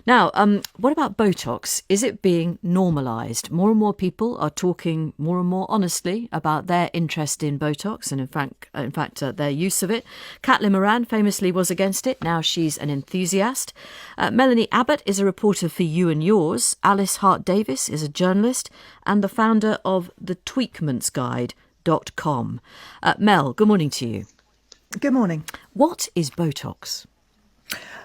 Now, what about Botox? Is it being normalised? More and more people are talking more and more honestly about their interest in Botox and, in fact, their use of it. Caitlin Moran famously was against it. Now she's an enthusiast. Melanie Abbott is a reporter for You and Yours. Alice Hart-Davis is a journalist and the founder of the Tweakments Guide.com. Mel, good morning to you. Good morning. What is Botox?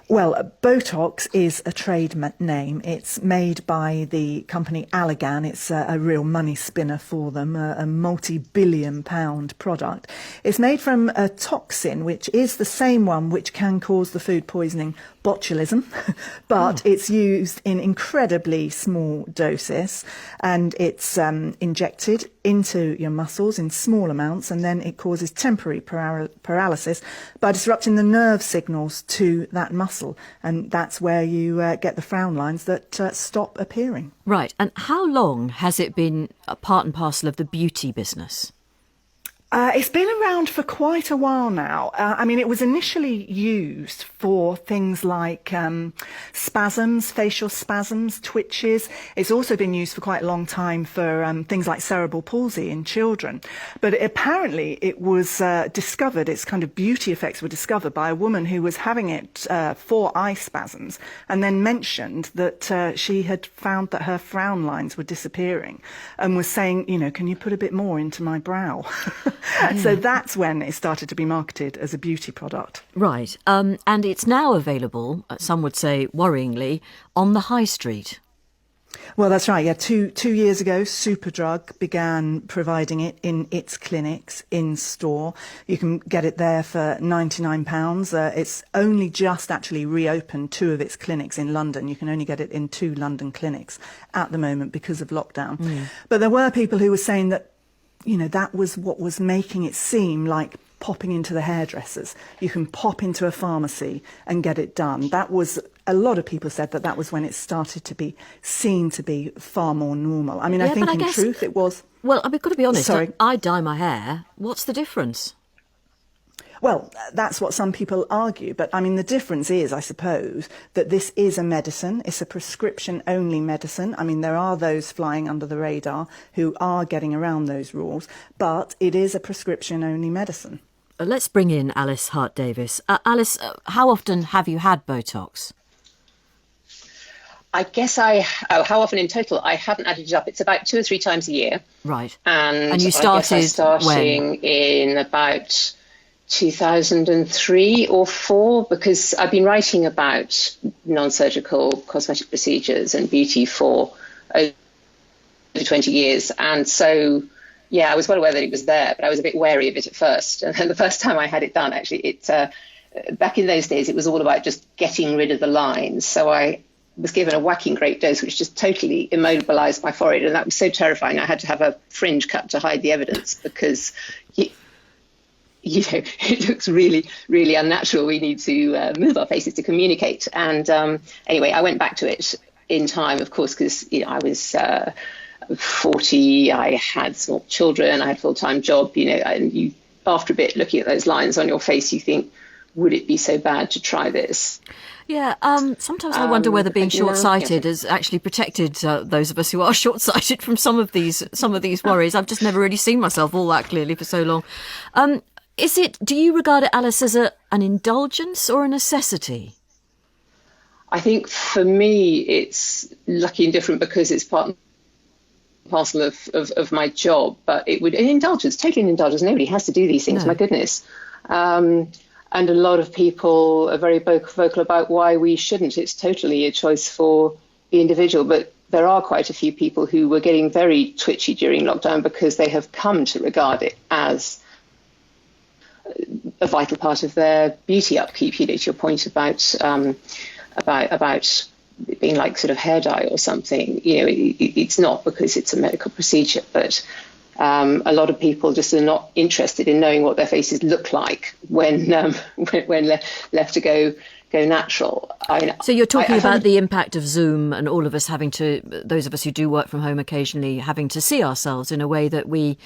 Well, Botox is a trade name. It's made by the company Allergan. It's a real money spinner for them, a multi-billion pound product. It's made from a toxin, which is the same one which can cause the food poisoning botulism, but it's used in incredibly small doses, and it's injected into your muscles in small amounts, and then it causes temporary paralysis by disrupting the nerve signals to that muscle, and that's where you get the frown lines that stop appearing. Right, and how long has it been a part and parcel of the beauty business? It's been around for quite a while now. It was initially used for things like spasms, facial spasms, twitches. It's also been used for quite a long time for things like cerebral palsy in children. But apparently it was discovered, its kind of beauty effects were discovered by a woman who was having it for eye spasms, and then mentioned that she had found that her frown lines were disappearing and was saying, can you put a bit more into my brow? So that's when it started to be marketed as a beauty product. Right. And it's now available, some would say worryingly, on the high street. Well, that's right. Yeah, two years ago, Superdrug began providing it in its clinics in store. You can get it there for £99. It's only just actually reopened two of its clinics in London. You can only get it in 2 London clinics at the moment because of lockdown. But there were people who were saying that that was what was making it seem like popping into the hairdressers. You can pop into a pharmacy and get it done. That was, a lot of people said that was when it started to be seen to be far more normal. I think in truth it was... Well, I've got to be honest, Sorry. I dye my hair. What's the difference? Well, that's what some people argue. But the difference is, I suppose, that this is a medicine. It's a prescription-only medicine. There are those flying under the radar who are getting around those rules, but it is a prescription-only medicine. Let's bring in Alice Hart-Davis. Alice, how often have you had Botox? I guess how often in total? I haven't added it up. It's about 2 or 3 times a year. Right. And you started I starting when? In about 2003 or 4, because I've been writing about non-surgical cosmetic procedures and beauty for over 20 years. And so, I was well aware that it was there, but I was a bit wary of it at first. And the first time I had it done, actually, back in those days, it was all about just getting rid of the lines. So I was given a whacking great dose, which just totally immobilized my forehead. And that was so terrifying. I had to have a fringe cut to hide the evidence because it looks really, really unnatural. We need to move our faces to communicate. And anyway, I went back to it in time, of course, because I was 40, I had small children, I had a full-time job, and you, after a bit, looking at those lines on your face, you think, would it be so bad to try this? Yeah, sometimes I wonder whether being short-sighted has actually protected those of us who are short-sighted from some of these worries. I've just never really seen myself all that clearly for so long. Do you regard it, Alice, as an indulgence or a necessity? I think for me it's lucky and different because it's part and parcel of my job, but it would an indulgence, totally an indulgence. Nobody has to do these things, my goodness. And a lot of people are very vocal about why we shouldn't. It's totally a choice for the individual, but there are quite a few people who were getting very twitchy during lockdown because they have come to regard it as a vital part of their beauty upkeep. To your point about it being like sort of hair dye or something. It's not because it's a medical procedure, but a lot of people just are not interested in knowing what their faces look like when left to go natural. So you're talking about the impact of Zoom and all of us those of us who do work from home occasionally, having to see ourselves in a way that we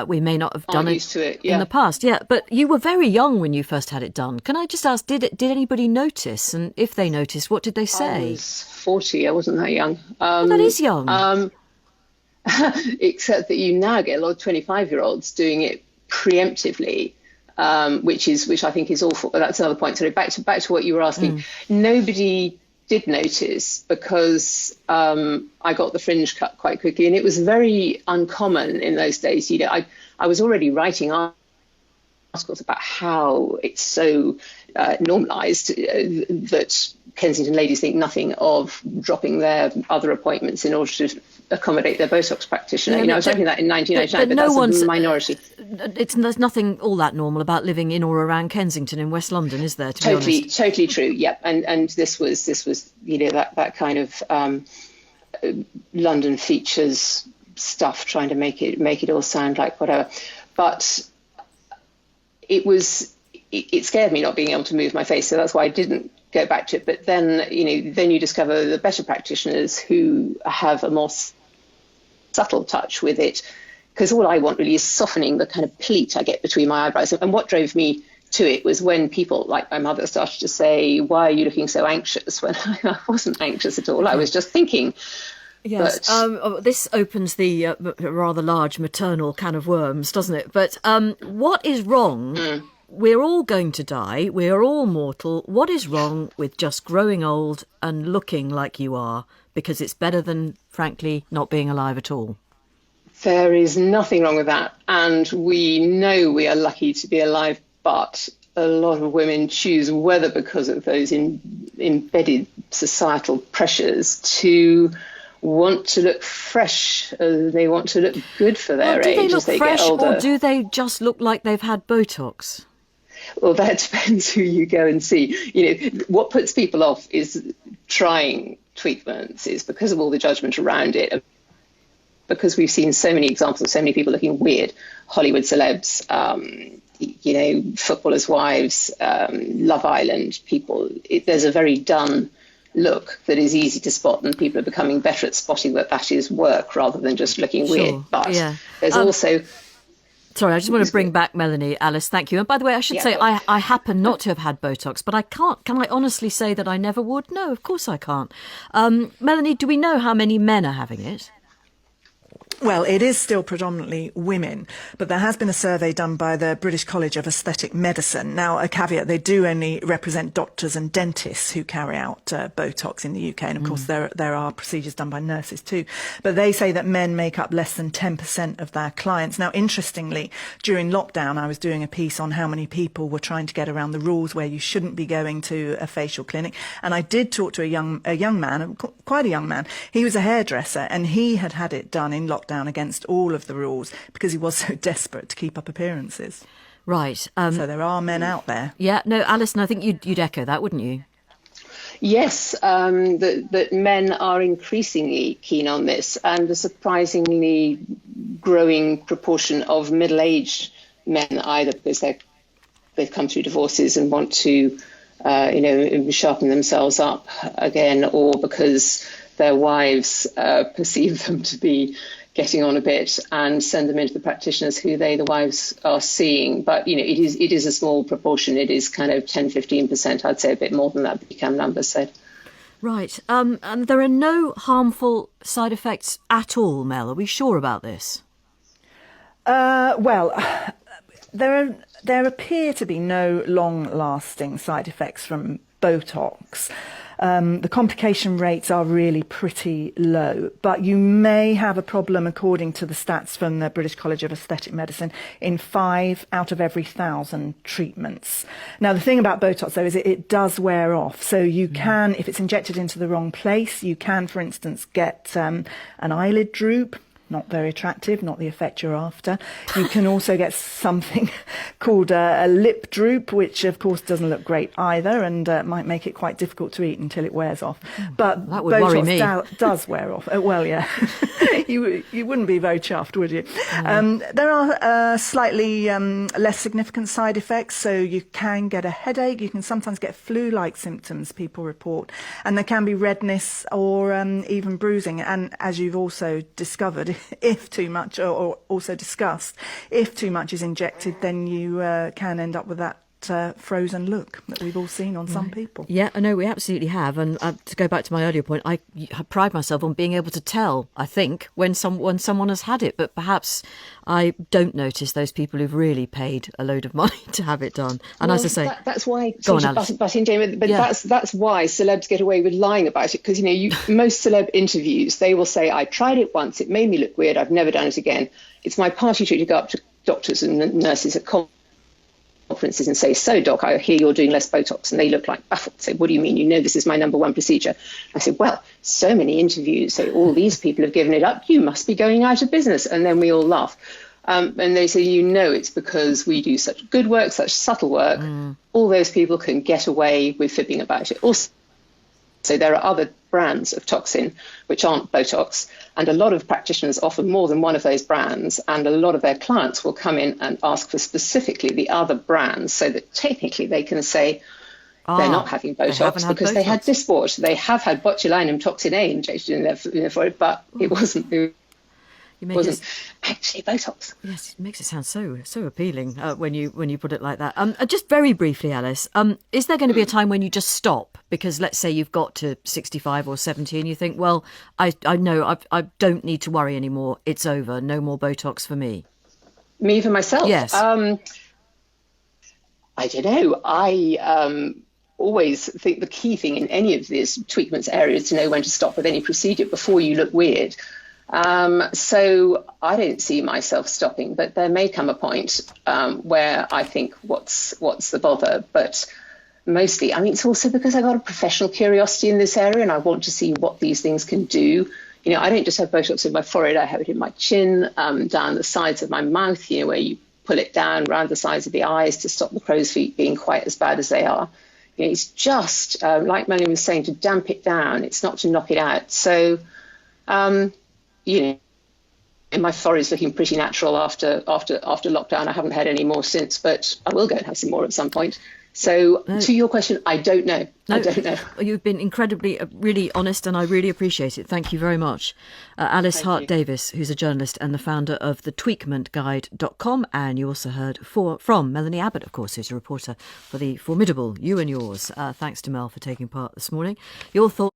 we may not have done Aren't it, used to it, in the past. Yeah, but you were very young when you first had it done. Can I just ask, did anybody notice? And if they noticed, what did they say? I was 40. I wasn't that young. Oh, that is young. Except that you now get a lot of 25-year-olds doing it preemptively, which I think is awful. But that's another point. So back to what you were asking. Nobody did notice because I got the fringe cut quite quickly, and it was very uncommon in those days. You know, I was already writing articles about how it's so normalised that Kensington ladies think nothing of dropping their other appointments in order to accommodate their Botox practitioner. I was writing that in 1999, but that's a minority. There's nothing all that normal about living in or around Kensington in West London, is there? Totally true. Yep, and this was that kind of London features stuff, trying to make it all sound like whatever. But it scared me not being able to move my face, so that's why I didn't go back to it. But then you discover the better practitioners who have a more subtle touch with it, because all I want really is softening the kind of pleat I get between my eyebrows. And what drove me to it was when people like my mother started to say, "Why are you looking so anxious?" When I wasn't anxious at all. I was just thinking. Yes, this opens the rather large maternal can of worms, doesn't it? But what is wrong? We're all going to die. We're all mortal. What is wrong with just growing old and looking like you are? Because it's better than, frankly, not being alive at all. There is nothing wrong with that. And we know we are lucky to be alive, but a lot of women choose, whether because of those embedded societal pressures, to want to look fresh. They want to look good for their age as they get older. Or do they just look like they've had Botox? Well, that depends who you go and see. What puts people off is trying Tweakments, is because of all the judgment around it, because we've seen so many examples of so many people looking weird. Hollywood celebs, footballers' wives, Love Island people. There's a very done look that is easy to spot, and people are becoming better at spotting that is work rather than just looking weird. But there's also... Sorry, I just want to bring back Melanie, Alice, thank you. And by the way, I should say I happen not to have had Botox, but I can't. Can I honestly say that I never would? No, of course I can't. Melanie, do we know how many men are having it? Well, it is still predominantly women, but there has been a survey done by the British College of Aesthetic Medicine. Now, a caveat, they do only represent doctors and dentists who carry out Botox in the UK. And of course, there are procedures done by nurses too. But they say that men make up less than 10% of their clients. Now, interestingly, during lockdown, I was doing a piece on how many people were trying to get around the rules where you shouldn't be going to a facial clinic. And I did talk to a young man, quite a young man. He was a hairdresser, and he had it done in lockdown against all of the rules because he was so desperate to keep up appearances. Right. So there are men out there. Yeah. No, Alison, I think you'd echo that, wouldn't you? Yes, that men are increasingly keen on this, and a surprisingly growing proportion of middle-aged men, either because they've come through divorces and want to, sharpen themselves up again, or because their wives perceive them to be getting on a bit and send them into the practitioners who the wives are seeing. But, it is a small proportion. It is kind of 10, 15%. I'd say a bit more than that, the BCAM numbers said. Right. And there are no harmful side effects at all, Mel. Are we sure about this? Well, there appear to be no long-lasting side effects from Botox. The complication rates are really pretty low, but you may have a problem, according to the stats from the British College of Aesthetic Medicine, in 5 out of every 1,000 treatments. Now, the thing about Botox, though, is it does wear off. So you can, if it's injected into the wrong place, you can, for instance, get an eyelid droop. Not very attractive, not the effect you're after. You can also get something called a lip droop, which of course doesn't look great either, and might make it quite difficult to eat until it wears off. But that would worry me. Does wear off. Well, yeah, you wouldn't be very chuffed, would you? There are slightly less significant side effects, so you can get a headache. You can sometimes get flu-like symptoms, people report, and there can be redness or even bruising. And as you've also discovered, if too much, or also discussed, if too much is injected, then you can end up with that frozen look that we've all seen on some people. Yeah, I know, we absolutely have. And to go back to my earlier point, I pride myself on being able to tell, I think, when someone has had it. But perhaps I don't notice those people who've really paid a load of money to have it done. And as I say... That's why... Go on, Alice. Butting, Jamie, but yeah. That's why celebs get away with lying about it. Because, most celeb interviews, they will say, I tried it once, it made me look weird, I've never done it again. It's my party trick to go up to doctors and nurses at conferences and say, so doc, I hear you're doing less Botox, and they look like baffled. Say, what do you mean? This is my number one procedure. I said, well, so many interviews say all these people have given it up, you must be going out of business. And then we all laugh. And they say, it's because we do such good work, such subtle work. All those people can get away with fibbing about it. Also, there are other brands of toxin which aren't Botox, and a lot of practitioners offer more than one of those brands, and a lot of their clients will come in and ask for specifically the other brands so that technically they can say they're not having Botox because they had Dysport. They have had botulinum toxin A injected in their forehead, but it wasn't wasn't actually Botox. Yes, it makes it sound so appealing when you put it like that. Just very briefly, Alice, is there going to be a time when you just stop? Because let's say you've got to 65 or 70 and you think, well, I know I don't need to worry anymore. It's over. No more Botox for me. Me for myself? Yes. I don't know. I always think the key thing in any of these Tweakments areas is to know when to stop with any procedure before you look weird. So I don't see myself stopping, but there may come a point where I think, what's the bother? But mostly, it's also because I got a professional curiosity in this area and I want to see what these things can do. I don't just have Botox in my forehead, I have it in my chin, down the sides of my mouth, where you pull it down around the sides of the eyes to stop the crow's feet being quite as bad as they are. It's just, like Melanie was saying, to damp it down. It's not to knock it out. So, and my forehead's looking pretty natural after lockdown. I haven't had any more since, but I will go and have some more at some point. So to your question, I don't know. I don't know. You've been incredibly, really honest, and I really appreciate it. Thank you very much. Alice Hart-Davis, who's a journalist and the founder of the Tweakmentguide.com. And you also heard from Melanie Abbott, of course, who's a reporter for the formidable You and Yours. Thanks to Mel for taking part this morning. Your thoughts?